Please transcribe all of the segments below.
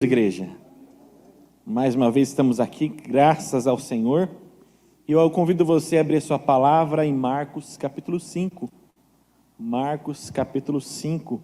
Igreja, mais uma vez estamos aqui, graças ao Senhor, e eu convido você a abrir sua palavra em Marcos capítulo 5. Marcos capítulo 5.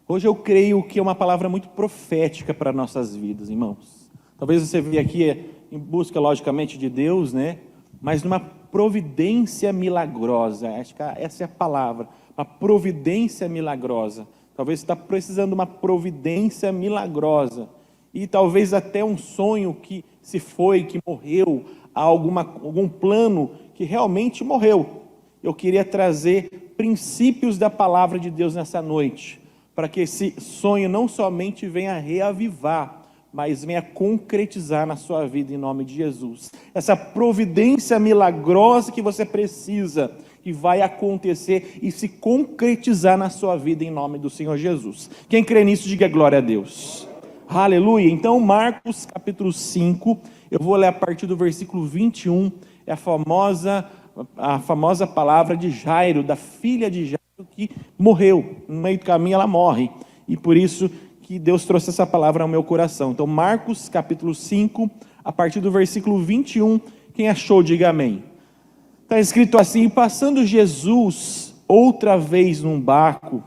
Hoje eu creio que é uma palavra muito profética para nossas vidas, irmãos. Talvez você veja aqui em busca, logicamente, de Deus, né? Mas numa providência milagrosa. Acho que essa é a palavra, uma providência milagrosa. Talvez você está precisando de uma providência milagrosa. E talvez até um sonho que se foi, que morreu, algum plano que realmente morreu. Eu queria trazer princípios da palavra de Deus nessa noite, para que esse sonho não somente venha reavivar, mas venha concretizar na sua vida em nome de Jesus. Essa providência milagrosa que você precisa, que vai acontecer e se concretizar na sua vida em nome do Senhor Jesus. Quem crê nisso, diga glória a Deus. Aleluia. Então, Marcos capítulo 5, eu vou ler a partir do versículo 21, é a famosa palavra de Jairo, da filha de Jairo que morreu. No meio do caminho ela morre, e por isso que Deus trouxe essa palavra ao meu coração. Então, Marcos capítulo 5, a partir do versículo 21, quem achou, diga amém. Está escrito assim: e passando Jesus outra vez num barco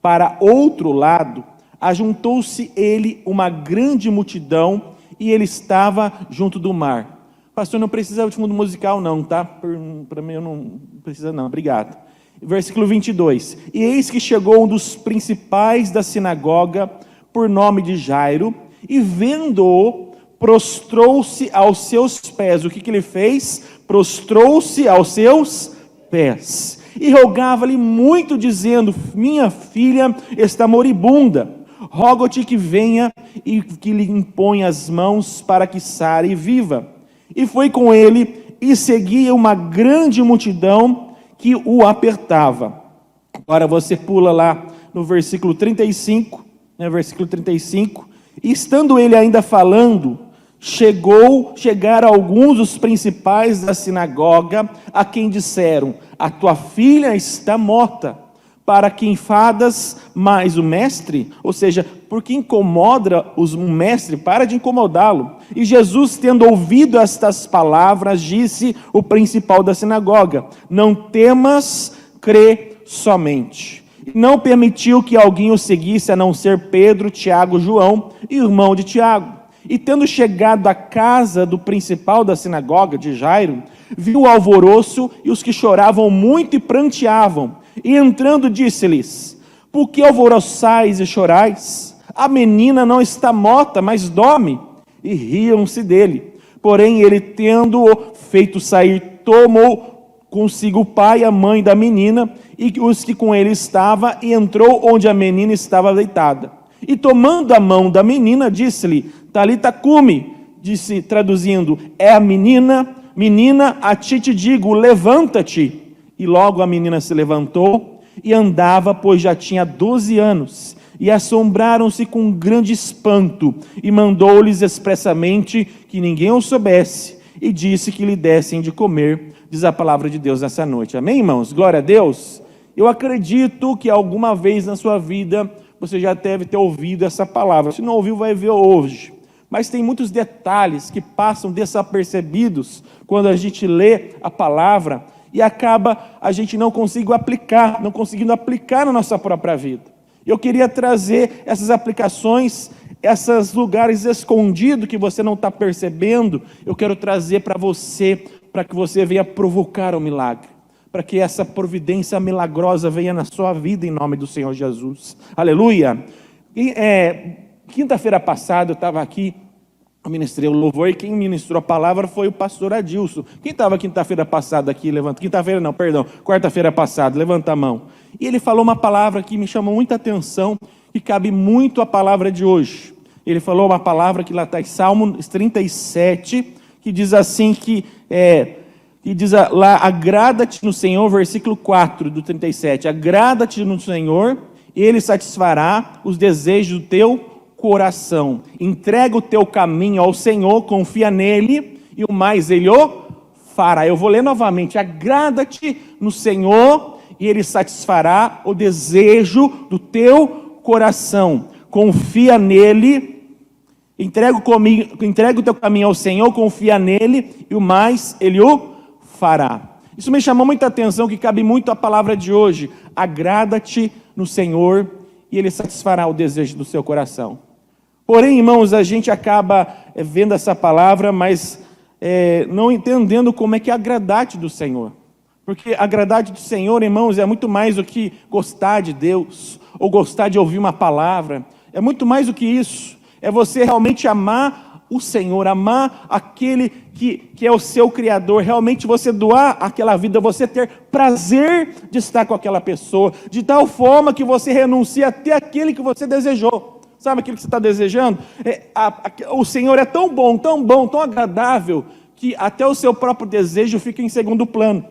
para outro lado, ajuntou-se ele uma grande multidão, e ele estava junto do mar. Pastor, não precisa de fundo musical não, tá? Para mim não precisa não, obrigado. Versículo 22. E eis que chegou um dos principais da sinagoga, por nome de Jairo, e vendo-o, prostrou-se aos seus pés. O que ele fez? Prostrou-se aos seus pés. E rogava-lhe muito, dizendo: minha filha está moribunda. Rogo-te que venha e que lhe imponha as mãos para que sare e viva. E foi com ele, e seguia uma grande multidão que o apertava. Agora você pula lá no versículo 35, versículo 35. E estando ele ainda falando, chegaram alguns dos principais da sinagoga, a quem disseram: a tua filha está morta, para que enfadas mais o mestre? Ou seja, porque incomoda o mestre, para de incomodá-lo. E Jesus, tendo ouvido estas palavras, disse o principal da sinagoga: não temas, crê somente. E não permitiu que alguém o seguisse, a não ser Pedro, Tiago, João, irmão de Tiago. E tendo chegado à casa do principal da sinagoga, de Jairo, viu o alvoroço e os que choravam muito e pranteavam. E entrando disse-lhes: por que alvoroçais e chorais? A menina não está morta, mas dorme. E riam-se dele. Porém ele, tendo-o feito sair, tomou consigo o pai e a mãe da menina e os que com ele estavam, e entrou onde a menina estava deitada. E tomando a mão da menina, disse-lhe: Talita cumi, disse, traduzindo: é a menina, a ti te digo, levanta-te. E logo a menina se levantou e andava, pois já tinha 12 anos. E assombraram-se com grande espanto, e mandou-lhes expressamente que ninguém o soubesse, e disse que lhe dessem de comer, diz a palavra de Deus nessa noite. Amém, irmãos? Glória a Deus. Eu acredito que alguma vez na sua vida você já deve ter ouvido essa palavra. Se não ouviu, vai ver hoje. Mas tem muitos detalhes que passam desapercebidos quando a gente lê a palavra, e acaba a gente não conseguindo aplicar na nossa própria vida. Eu queria trazer essas aplicações, esses lugares escondidos que você não está percebendo, eu quero trazer para que você venha provocar o milagre, para que essa providência milagrosa venha na sua vida em nome do Senhor Jesus. Aleluia! Quinta-feira passada eu estava aqui, eu ministrei o louvor, e quem ministrou a palavra foi o pastor Adilson. Quem estava quinta-feira passada aqui? Levanta. Quarta-feira passada, levanta a mão. E ele falou uma palavra que me chamou muita atenção, e cabe muito à palavra de hoje. Ele falou uma palavra que lá está em Salmo 37, que diz assim, que diz lá: agrada-te no Senhor, versículo 4 do 37, agrada-te no Senhor, e Ele satisfará os desejos do teu coração. Entrega o teu caminho ao Senhor, confia nele, e o mais Ele o fará. Eu vou ler novamente: agrada-te no Senhor, e Ele satisfará o desejo do teu coração. confia nele, entrega o teu caminho ao Senhor, confia nele, e o mais Ele o fará. Isso me chamou muita atenção, que cabe muito à palavra de hoje. Agrada-te no Senhor, e Ele satisfará o desejo do seu coração. Porém, irmãos, a gente acaba vendo essa palavra, mas não entendendo como é que é agradar-te do Senhor. Porque agradar-te do Senhor, irmãos, é muito mais do que gostar de Deus, ou gostar de ouvir uma palavra. É muito mais do que isso. É você realmente amar o Senhor, amar aquele que é o seu Criador, realmente você doar aquela vida, você ter prazer de estar com aquela pessoa, de tal forma que você renuncia até aquele que você desejou. Sabe aquilo que você está desejando? O Senhor é tão bom, tão agradável, que até o seu próprio desejo fica em segundo plano.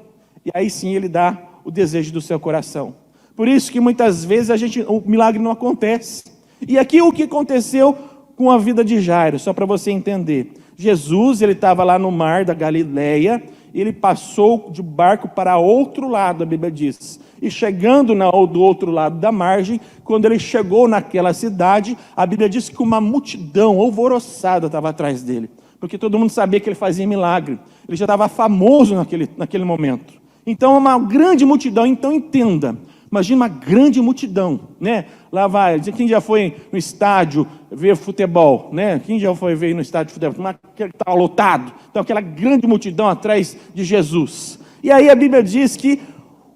E aí sim Ele dá o desejo do seu coração. Por isso que muitas vezes o milagre não acontece. E aqui o que aconteceu com a vida de Jairo, só para você entender. Jesus, ele estava lá no mar da Galileia, ele passou de barco para outro lado, a Bíblia diz. E chegando do outro lado da margem, quando ele chegou naquela cidade, a Bíblia diz que uma multidão alvoroçada estava atrás dele. Porque todo mundo sabia que ele fazia milagre. Ele já estava famoso naquele momento. Então, uma grande multidão. Então, entenda. Imagina uma grande multidão, né? Lá vai, quem já foi no estádio ver futebol, né? Quem já foi ver no estádio de futebol? Estava lotado. Então, aquela grande multidão atrás de Jesus. E aí a Bíblia diz que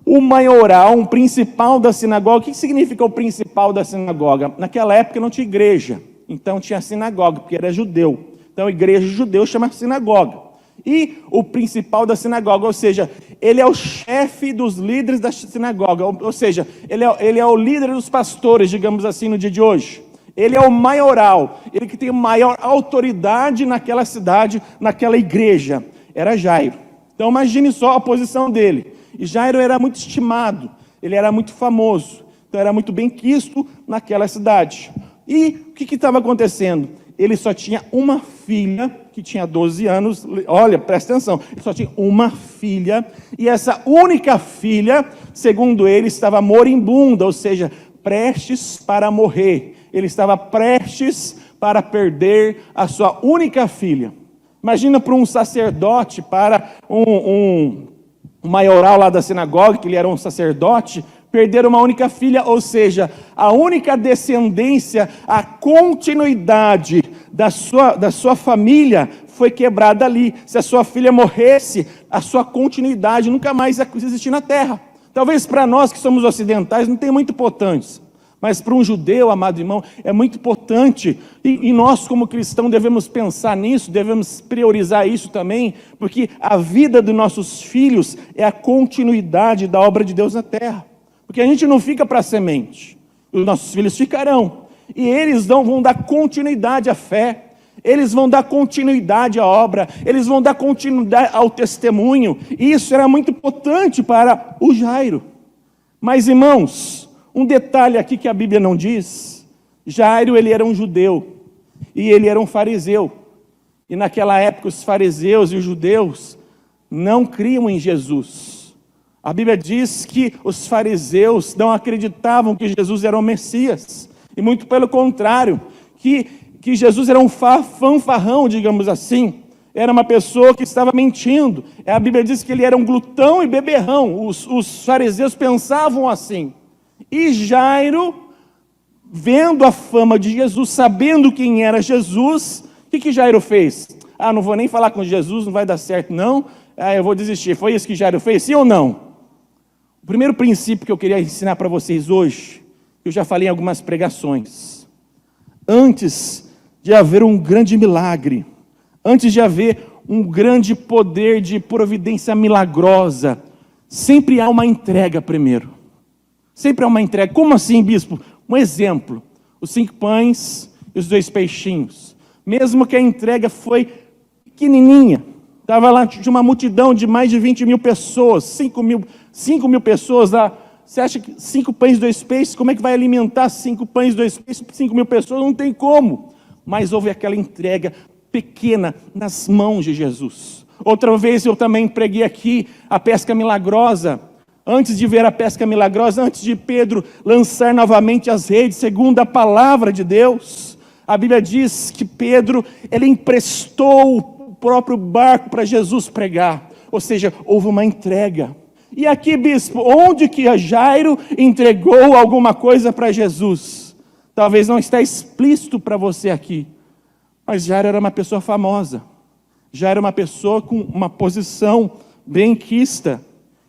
o maioral, um principal da sinagoga, o que significa o principal da sinagoga? Naquela época não tinha igreja, então tinha sinagoga, porque era judeu. Então, a igreja judeu chama sinagoga. E o principal da sinagoga, ou seja, ele é o chefe dos líderes da sinagoga, ou seja, ele é o líder dos pastores, digamos assim, no dia de hoje. Ele é o maioral, ele que tem maior autoridade naquela cidade, naquela igreja. Era Jairo. Então imagine só a posição dele. E Jairo era muito estimado, ele era muito famoso, então era muito bem quisto naquela cidade. E o que estava acontecendo? Ele só tinha uma filha, que tinha 12 anos, olha, presta atenção, ele só tinha uma filha, e essa única filha, segundo ele, estava moribunda, ou seja, prestes para morrer. Ele estava prestes para perder a sua única filha. Imagina para um sacerdote, para um maioral lá da sinagoga, que ele era um sacerdote, perder uma única filha, ou seja, a única descendência, a continuidade da sua família foi quebrada ali. Se a sua filha morresse, a sua continuidade nunca mais ia existir na terra. Talvez para nós que somos ocidentais não tenha muito importância, mas para um judeu, amado irmão, é muito importante. E nós como cristãos devemos pensar nisso, devemos priorizar isso também, porque a vida dos nossos filhos é a continuidade da obra de Deus na terra. Porque a gente não fica para semente, os nossos filhos ficarão, e eles vão dar continuidade à fé, eles vão dar continuidade à obra, eles vão dar continuidade ao testemunho, e isso era muito importante para o Jairo. Mas irmãos, um detalhe aqui que a Bíblia não diz: Jairo, ele era um judeu, e ele era um fariseu, e naquela época os fariseus e os judeus não criam em Jesus. A Bíblia diz que os fariseus não acreditavam que Jesus era o Messias. E muito pelo contrário, que Jesus era um fanfarrão, digamos assim. Era uma pessoa que estava mentindo. A Bíblia diz que ele era um glutão e beberrão. Os fariseus pensavam assim. E Jairo, vendo a fama de Jesus, sabendo quem era Jesus, o que Jairo fez? Não vou nem falar com Jesus, não vai dar certo não. Eu vou desistir. Foi isso que Jairo fez, sim ou não? O primeiro princípio que eu queria ensinar para vocês hoje, eu já falei em algumas pregações. Antes de haver um grande milagre, antes de haver um grande poder de providência milagrosa, sempre há uma entrega primeiro. Sempre há uma entrega. Como assim, bispo? Um exemplo. Os 5 pães e os 2 peixinhos. Mesmo que a entrega foi pequenininha, estava lá de uma multidão de mais de 20 mil pessoas, 5 mil pessoas lá. Você acha que 5 pães e 2 peixes, como é que vai alimentar 5 pães e 2 peixes, 5 mil pessoas? Não tem como. Mas houve aquela entrega pequena nas mãos de Jesus. Outra vez eu também preguei aqui a pesca milagrosa. Antes de ver a pesca milagrosa, antes de Pedro lançar novamente as redes, segundo a palavra de Deus, a Bíblia diz que Pedro, ele emprestou o próprio barco para Jesus pregar. Ou seja, houve uma entrega. E aqui, bispo, onde que Jairo entregou alguma coisa para Jesus? Talvez não está explícito para você aqui, mas Jairo era uma pessoa famosa. Jairo era uma pessoa com uma posição benquista.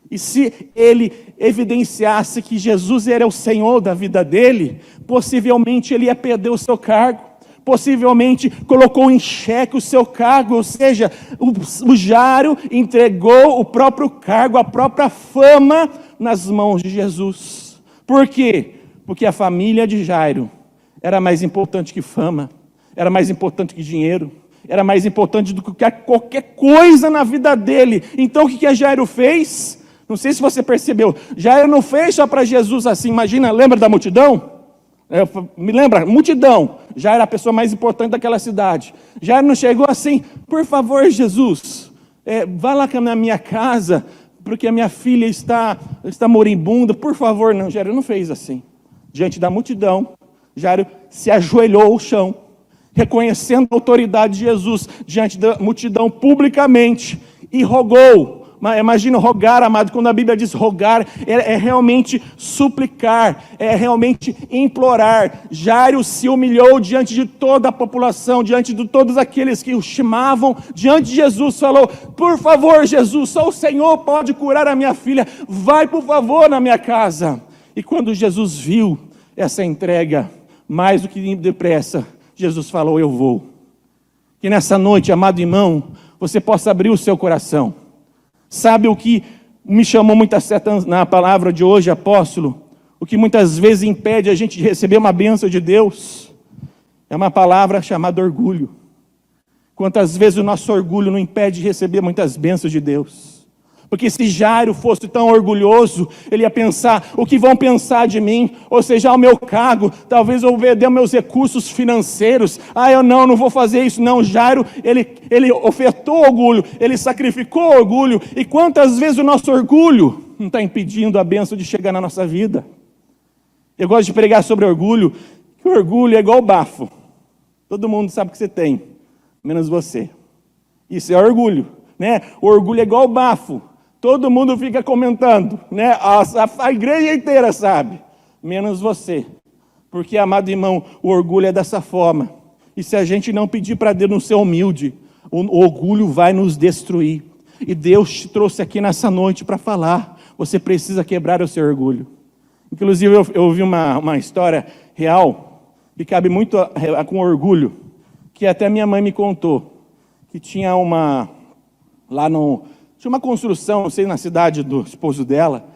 E se ele evidenciasse que Jesus era o Senhor da vida dele, possivelmente ele ia perder o seu cargo, possivelmente colocou em xeque o seu cargo, ou seja, o Jairo entregou o próprio cargo, a própria fama nas mãos de Jesus. Por quê? Porque a família de Jairo era mais importante que fama, era mais importante que dinheiro, era mais importante do que qualquer coisa na vida dele. Então o que Jairo fez? Não sei se você percebeu, Jairo não fez só para Jesus assim, imagina, lembra da multidão? Me lembra, multidão, Jairo era a pessoa mais importante daquela cidade. Jairo não chegou assim, por favor Jesus, vá lá na minha casa, porque a minha filha está moribunda, por favor. Não, Jairo não fez assim. Diante da multidão, Jairo se ajoelhou ao chão, reconhecendo a autoridade de Jesus, diante da multidão publicamente, e rogou. Imagina rogar, amado, quando a Bíblia diz rogar, é realmente suplicar, é realmente implorar. Jairo se humilhou diante de toda a população, diante de todos aqueles que o chamavam, diante de Jesus, falou, por favor Jesus, só o Senhor pode curar a minha filha, vai por favor na minha casa. E quando Jesus viu essa entrega, mais do que depressa, Jesus falou, eu vou. Que nessa noite, amado irmão, você possa abrir o seu coração. Sabe o que me chamou muita atenção na palavra de hoje, apóstolo? O que muitas vezes impede a gente de receber uma bênção de Deus? É uma palavra chamada orgulho. Quantas vezes o nosso orgulho não impede de receber muitas bênçãos de Deus? Porque se Jairo fosse tão orgulhoso, ele ia pensar, o que vão pensar de mim? Ou seja, o meu cargo, talvez eu vender meus recursos financeiros. Eu não vou fazer isso. Não, Jairo, ele ofertou orgulho, ele sacrificou orgulho. E quantas vezes o nosso orgulho não está impedindo a bênção de chegar na nossa vida? Eu gosto de pregar sobre orgulho, que o orgulho é igual bafo. Todo mundo sabe que você tem, menos você. Isso é orgulho, né? O orgulho é igual bafo. Todo mundo fica comentando, né? A igreja inteira sabe, menos você. Porque, amado irmão, o orgulho é dessa forma. E se a gente não pedir para Deus não ser humilde, o orgulho vai nos destruir. E Deus te trouxe aqui nessa noite para falar, você precisa quebrar o seu orgulho. Inclusive, eu ouvi uma história real, que cabe muito com orgulho, que até minha mãe me contou, que tinha tinha uma construção, não sei, na cidade do esposo dela,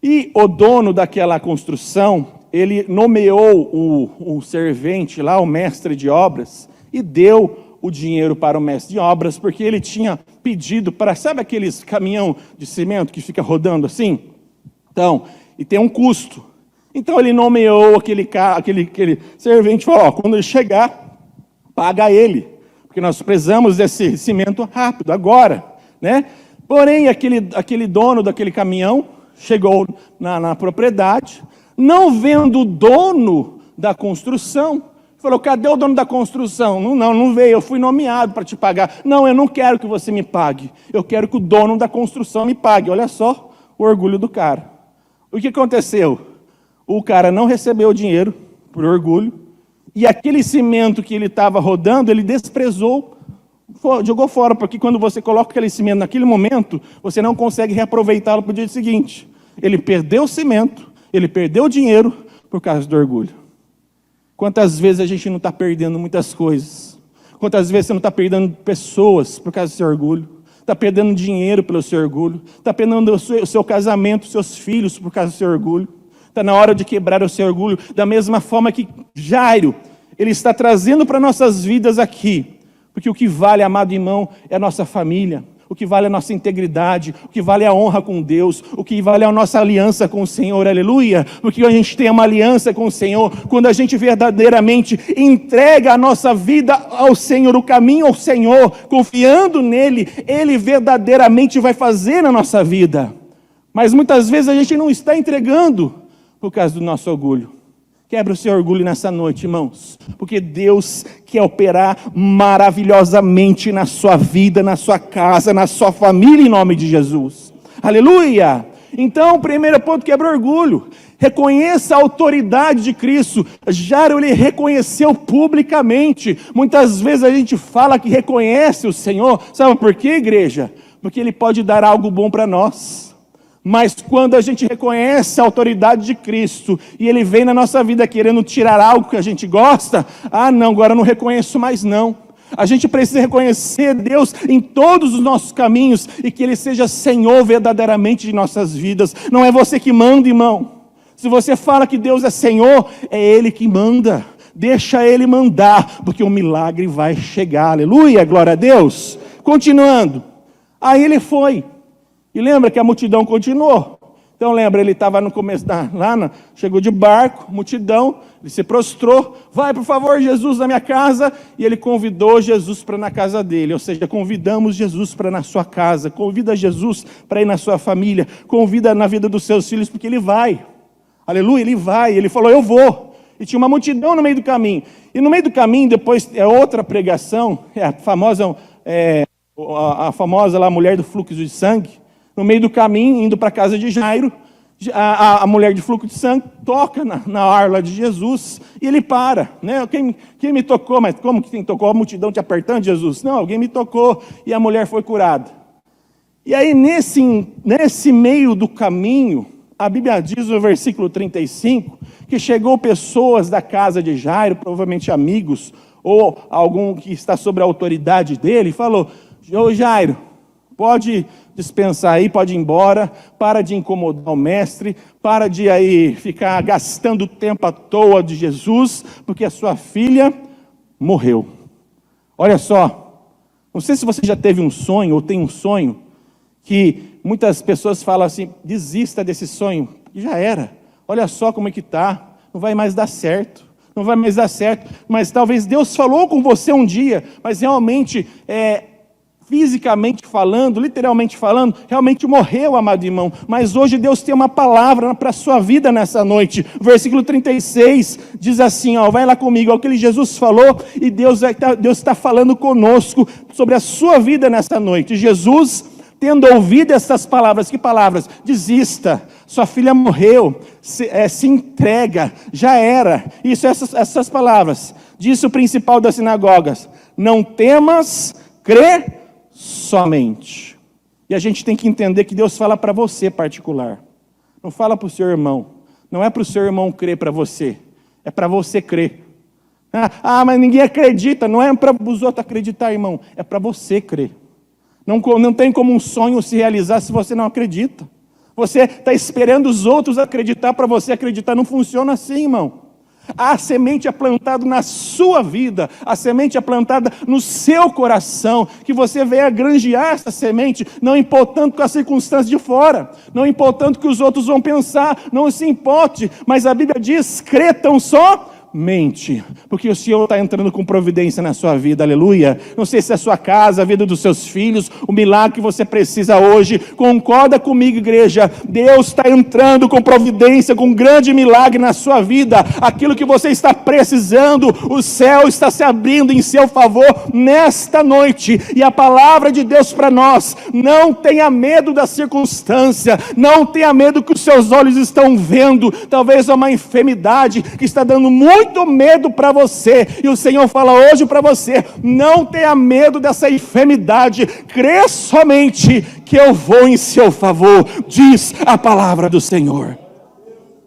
e o dono daquela construção, ele nomeou o servente lá, o mestre de obras, e deu o dinheiro para o mestre de obras, porque ele tinha pedido para, sabe aqueles caminhão de cimento que fica rodando assim? Então, e tem um custo. Então ele nomeou aquele servente, falou, quando ele chegar, paga ele, porque nós precisamos desse cimento rápido, agora, né? Porém, aquele dono daquele caminhão chegou na propriedade, não vendo o dono da construção, falou, cadê o dono da construção? Não veio, eu fui nomeado para te pagar. Não, eu não quero que você me pague, eu quero que o dono da construção me pague. Olha só o orgulho do cara. O que aconteceu? O cara não recebeu o dinheiro por orgulho, e aquele cimento que ele estava rodando, ele desprezou, jogou fora, porque quando você coloca aquele cimento naquele momento, você não consegue reaproveitá-lo para o dia seguinte. Ele perdeu o cimento, ele perdeu o dinheiro por causa do orgulho. Quantas vezes a gente não está perdendo muitas coisas? Quantas vezes você não está perdendo pessoas por causa do seu orgulho? Está perdendo dinheiro pelo seu orgulho? Está perdendo o seu casamento, os seus filhos por causa do seu orgulho? Está na hora de quebrar o seu orgulho, da mesma forma que Jairo, ele está trazendo para nossas vidas aqui. Porque o que vale, amado irmão, é a nossa família. O que vale é a nossa integridade. O que vale é a honra com Deus. O que vale é a nossa aliança com o Senhor, aleluia. Porque a gente tem uma aliança com o Senhor, quando a gente verdadeiramente entrega a nossa vida ao Senhor, o caminho ao Senhor, confiando nele, Ele verdadeiramente vai fazer na nossa vida. Mas muitas vezes a gente não está entregando por causa do nosso orgulho. Quebra o seu orgulho nessa noite, irmãos, porque Deus quer operar maravilhosamente na sua vida, na sua casa, na sua família, em nome de Jesus. Aleluia! Então, o primeiro ponto, quebra o orgulho. Reconheça a autoridade de Cristo. Jairo, ele reconheceu publicamente. Muitas vezes a gente fala que reconhece o Senhor. Sabe por quê, igreja? Porque Ele pode dar algo bom para nós. Mas quando a gente reconhece a autoridade de Cristo e Ele vem na nossa vida querendo tirar algo que a gente gosta, não, agora eu não reconheço mais não. A gente precisa reconhecer Deus em todos os nossos caminhos e que Ele seja Senhor verdadeiramente de nossas vidas. Não é você que manda, irmão. Se você fala que Deus é Senhor, é Ele que manda. Deixa Ele mandar, porque o milagre vai chegar. Aleluia, glória a Deus. Continuando. Aí ele foi. E lembra que a multidão continuou. Então lembra, ele estava no começo, chegou de barco, multidão, ele se prostrou, vai por favor Jesus na minha casa, e ele convidou Jesus para ir na casa dele, ou seja, convidamos Jesus para ir na sua casa, convida Jesus para ir na sua família, convida na vida dos seus filhos, porque ele vai, aleluia, ele vai, ele falou eu vou, e tinha uma multidão no meio do caminho, e no meio do caminho depois é outra pregação, a famosa lá, a mulher do fluxo de sangue. No meio do caminho, indo para a casa de Jairo, a mulher de fluxo de sangue toca na orla de Jesus e ele para. Né? Quem me tocou? Mas como que quem tocou? A multidão te apertando, Jesus? Não, alguém me tocou e a mulher foi curada. E aí, nesse meio do caminho, a Bíblia diz no versículo 35, que chegou pessoas da casa de Jairo, provavelmente amigos, ou algum que está sob a autoridade dele, e falou, ô Jairo, pode dispensar aí, pode ir embora, para de incomodar o mestre, para de aí ficar gastando tempo à toa de Jesus, porque a sua filha morreu. Olha só, não sei se você já teve um sonho, ou tem um sonho, que muitas pessoas falam assim, desista desse sonho, e já era, olha só como é que está, não vai mais dar certo. Não vai mais dar certo, mas talvez Deus falou com você um dia, mas realmente fisicamente falando, literalmente falando, realmente morreu, amado irmão. Mas hoje Deus tem uma palavra para a sua vida nessa noite. O versículo 36 diz assim, vai lá comigo, é o que Jesus falou, e Deus está falando conosco sobre a sua vida nessa noite. Jesus, tendo ouvido essas palavras, que palavras? Desista, sua filha morreu, se entrega, já era. Isso, essas palavras. Disse o principal das sinagogas, não temas, crê somente. E a gente tem que entender que Deus fala para você particular. Não fala para o seu irmão. Não é para o seu irmão crer para você. É para você crer. Mas ninguém acredita. Não é para os outros acreditar, irmão. É para você crer. Não tem como um sonho se realizar se você não acredita. Você está esperando os outros acreditar para você acreditar. Não funciona assim, irmão. A semente é plantada na sua vida, a semente é plantada no seu coração, que você venha granjear essa semente, não importando com as circunstâncias de fora, não importando o que os outros vão pensar, não se importe, mas a Bíblia diz, crê tão somente, porque o Senhor está entrando com providência na sua vida, aleluia. Não sei se é a sua casa, a vida dos seus filhos, o milagre que você precisa hoje, concorda comigo, igreja, Deus está entrando com providência, com um grande milagre na sua vida, aquilo que você está precisando, o céu está se abrindo em seu favor nesta noite, e a palavra de Deus para nós, não tenha medo da circunstância, não tenha medo que os seus olhos estão vendo, talvez uma enfermidade que está dando muito medo para você, e o Senhor fala hoje para você, não tenha medo dessa enfermidade, crê somente que eu vou em seu favor, diz a palavra do Senhor.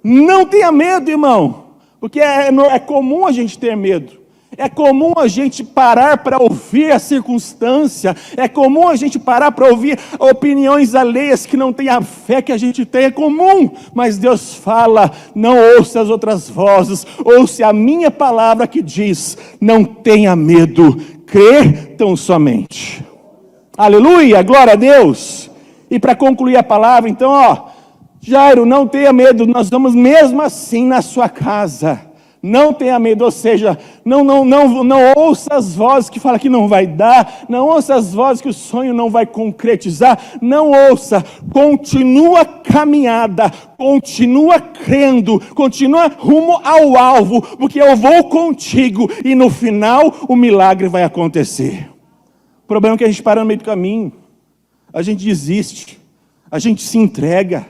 Não tenha medo, irmão, porque é comum a gente ter medo. É comum a gente parar para ouvir a circunstância, é comum a gente parar para ouvir opiniões alheias que não têm a fé que a gente tem, é comum, mas Deus fala, não ouça as outras vozes, ouça a minha palavra que diz, não tenha medo, crê tão somente. Aleluia, glória a Deus. E para concluir a palavra, então, Jairo, não tenha medo, nós vamos mesmo assim na sua casa. Não tenha medo, ou seja, não ouça as vozes que falam que não vai dar, não ouça as vozes que o sonho não vai concretizar, não ouça, continua a caminhada, continua crendo, continua rumo ao alvo, porque eu vou contigo e no final o milagre vai acontecer. O problema é que a gente para no meio do caminho, a gente desiste, a gente se entrega.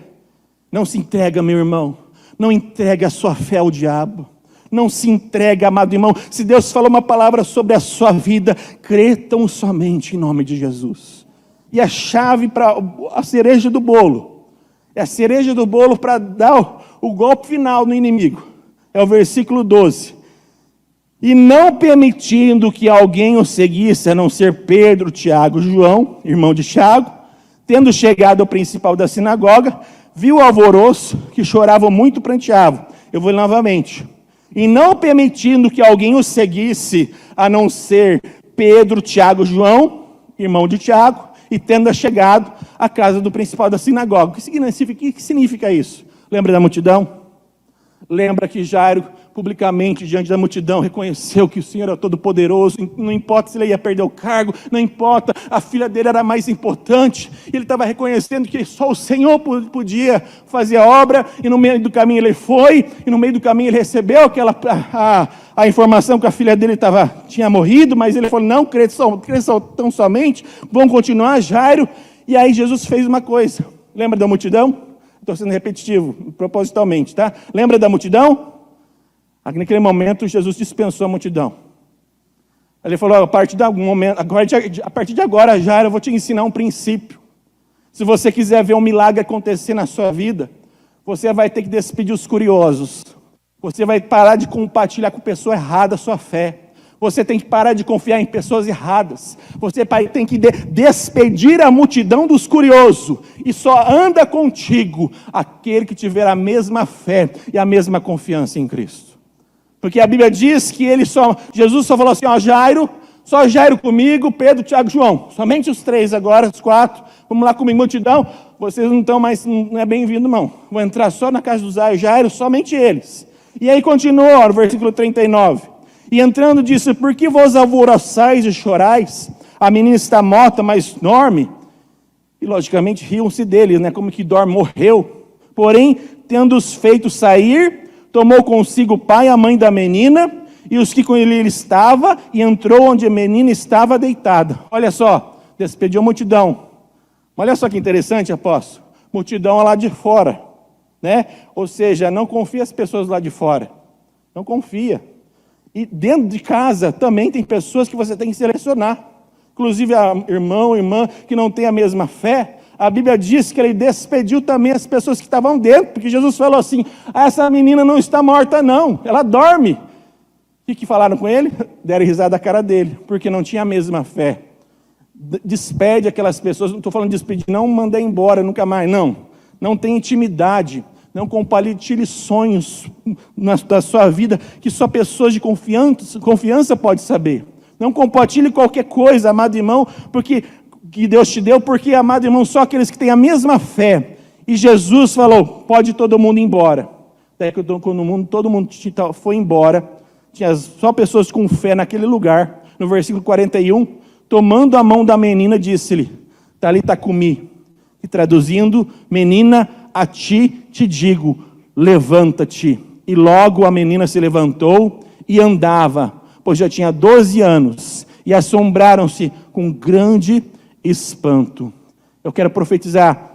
Não se entrega, meu irmão, não entrega a sua fé ao diabo. Não se entregue, amado irmão. Se Deus falou uma palavra sobre a sua vida, crê tão somente em nome de Jesus. E a chave para a cereja do bolo, é a cereja do bolo para dar o golpe final no inimigo. É o versículo 12. E não permitindo que alguém o seguisse, a não ser Pedro, Tiago, João, irmão de Tiago, tendo chegado ao principal da sinagoga, viu o alvoroço, que choravam muito, pranteavam. Eu vou ler novamente. E não permitindo que alguém o seguisse, a não ser Pedro, Tiago, João, irmão de Tiago, e tendo chegado à casa do principal da sinagoga. O que significa isso? Lembra da multidão? Lembra que Jairo, publicamente, diante da multidão, reconheceu que o Senhor era todo-poderoso, não importa se ele ia perder o cargo, não importa, a filha dele era mais importante, ele estava reconhecendo que só o Senhor podia fazer a obra, e no meio do caminho ele foi, e no meio do caminho ele recebeu a informação que a filha dele tinha morrido, mas ele falou, não, cresçam tão somente, vão continuar, Jairo, e aí Jesus fez uma coisa, lembra da multidão? Estou sendo repetitivo, propositalmente, tá? Lembra da multidão? Naquele momento, Jesus dispensou a multidão. Ele falou, a partir de agora, Jairo, eu vou te ensinar um princípio. Se você quiser ver um milagre acontecer na sua vida, você vai ter que despedir os curiosos. Você vai parar de compartilhar com pessoa errada a sua fé. Você tem que parar de confiar em pessoas erradas. Você tem que despedir a multidão dos curiosos. E só anda contigo aquele que tiver a mesma fé e a mesma confiança em Cristo. Porque a Bíblia diz que Jesus só falou assim, só Jairo comigo, Pedro, Tiago, João. Somente os 3 agora, os 4. Vamos lá comigo, multidão. Vocês não estão mais, não é bem-vindo, não. Vou entrar só na casa do Jairo, somente eles. E aí continua, no versículo 39. E entrando disse, por que vos alvoroçais e chorais? A menina está morta, mas dorme. E logicamente riam-se dele, né? Como que dorme, morreu. Porém, tendo-os feito sair, tomou consigo o pai e a mãe da menina, e os que com ele estava, e entrou onde a menina estava deitada. Olha só, despediu a multidão. Olha só que interessante, apóstolo. Multidão lá de fora, né? Ou seja, não confia as pessoas lá de fora. Não confia. E dentro de casa também tem pessoas que você tem que selecionar. Inclusive, irmã que não tem a mesma fé, a Bíblia diz que ele despediu também as pessoas que estavam dentro, porque Jesus falou assim, essa menina não está morta não, ela dorme. O que falaram com ele? Deram risada da cara dele, porque não tinha a mesma fé. Despede aquelas pessoas, não estou falando de despedir, não mandar embora, nunca mais, não tem intimidade, não compartilhe sonhos da sua vida, que só pessoas de confiança podem saber. Não compartilhe qualquer coisa, amado irmão, que Deus te deu, porque, amado irmão, só aqueles que têm a mesma fé. E Jesus falou, pode todo mundo ir embora. Daí que todo mundo foi embora, tinha só pessoas com fé naquele lugar. No versículo 41, tomando a mão da menina, disse-lhe, Talita cumi, e traduzindo, menina, a ti te digo, levanta-te. E logo a menina se levantou e andava, pois já tinha 12 anos, e assombraram-se com grande espanto. Eu quero profetizar,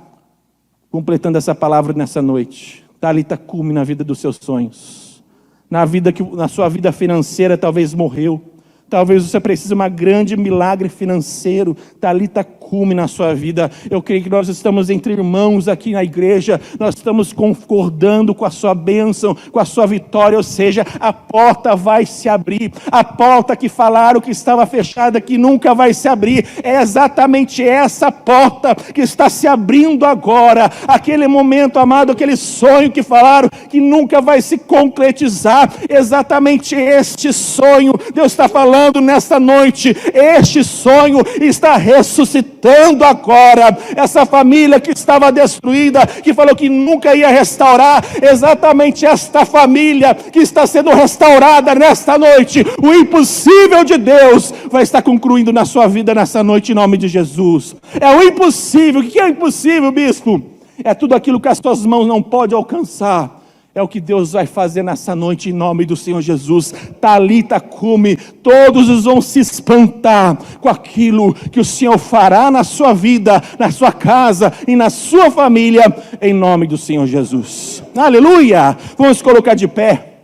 completando essa palavra nessa noite. Talita cumi na vida dos seus sonhos. Na sua vida financeira talvez morreu. Talvez você precise de um grande milagre financeiro. Talita cumi na sua vida. Eu creio que nós estamos entre irmãos aqui na igreja. Nós estamos concordando com a sua bênção, com a sua vitória. Ou seja, a porta vai se abrir. A porta que falaram que estava fechada, que nunca vai se abrir. É exatamente essa porta que está se abrindo agora. Aquele momento, amado, aquele sonho que falaram que nunca vai se concretizar. Exatamente este sonho. Deus está falando nesta noite, este sonho está ressuscitando voltando agora. Essa família que estava destruída, que falou que nunca ia restaurar, exatamente esta família que está sendo restaurada nesta noite. O impossível de Deus vai estar concluindo na sua vida nessa noite, em nome de Jesus. É o impossível. O que é impossível, bispo? É tudo aquilo que as suas mãos não podem alcançar. É o que Deus vai fazer nessa noite, em nome do Senhor Jesus. Talita cumi, todos vão se espantar com aquilo que o Senhor fará na sua vida, na sua casa e na sua família, em nome do Senhor Jesus. Aleluia! Vamos colocar de pé.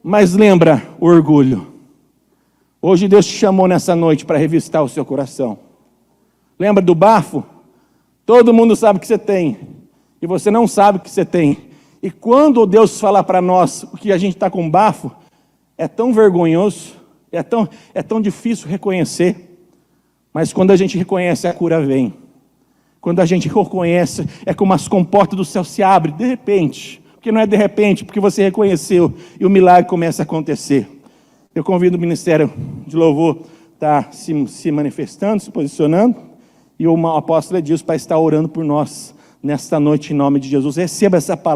Mas lembra o orgulho. Hoje Deus te chamou nessa noite para revistar o seu coração. Lembra do bafo? Todo mundo sabe que você tem, e você não sabe que você tem. E quando Deus fala para nós que a gente está com bafo, é tão vergonhoso, é tão difícil reconhecer. Mas quando a gente reconhece, a cura vem. Quando a gente reconhece, é como as comportas do céu se abrem, de repente. Porque não é de repente, porque você reconheceu e o milagre começa a acontecer. Eu convido o Ministério de Louvor a estar se manifestando, se posicionando. E o apóstolo Edilson para estar orando por nós nesta noite, em nome de Jesus. Receba essa palavra.